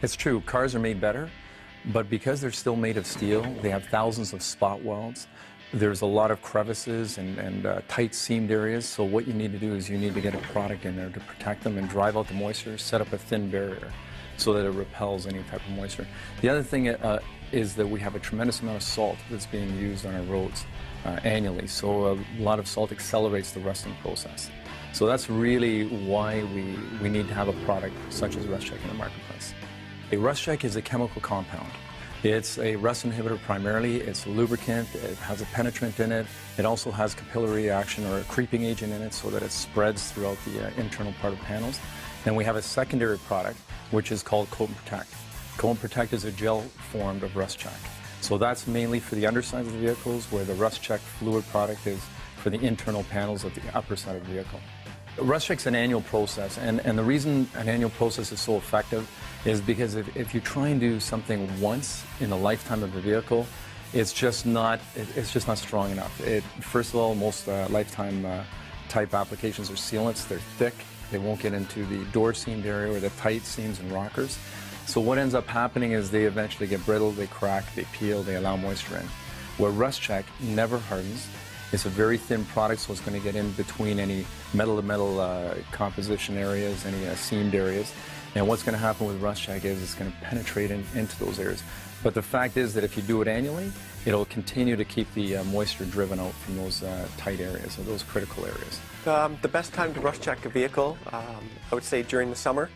It's true, cars are made better, but because they're still made of steel, they have thousands of spot welds. There's a lot of crevices and tight seamed areas, so what you need to do is you need to get a product in there to protect them and drive out the moisture, set up a thin barrier so that it repels any type of moisture. The other thing is that we have a tremendous amount of salt that's being used on our roads annually, so a lot of salt accelerates the rusting process. So that's really why we need to have a product such as RustCheck in the marketplace. A RustCheck is a chemical compound. It's a rust inhibitor primarily, it's a lubricant, it has a penetrant in it, it also has capillary action or a creeping agent in it so that it spreads throughout the internal part of panels. Then we have a secondary product which is called Coat and Protect. Coat and Protect is a gel formed of RustCheck. So that's mainly for the undersides of the vehicles, where the RustCheck fluid product is for the internal panels of the upper side of the vehicle. RustCheck's an annual process, and the reason an annual process is so effective is because if you try and do something once in the lifetime of the vehicle, it's just not strong enough. First of all, most lifetime type applications are sealants. They're thick. They won't get into the door seamed area or the tight seams and rockers. So what ends up happening is they eventually get brittle, they crack, they peel, they allow moisture in. Where RustCheck never hardens. It's a very thin product, so it's going to get in between any metal-to-metal composition areas, any seamed areas. And what's going to happen with RustCheck is it's going to penetrate into those areas. But the fact is that if you do it annually, it'll continue to keep the moisture driven out from those tight areas, or those critical areas. The best time to RustCheck a vehicle, I would say during the summer.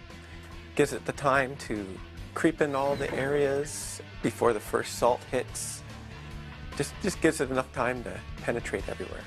Gives it the time to creep in all the areas before the first salt hits. Just gives it enough time to penetrate everywhere.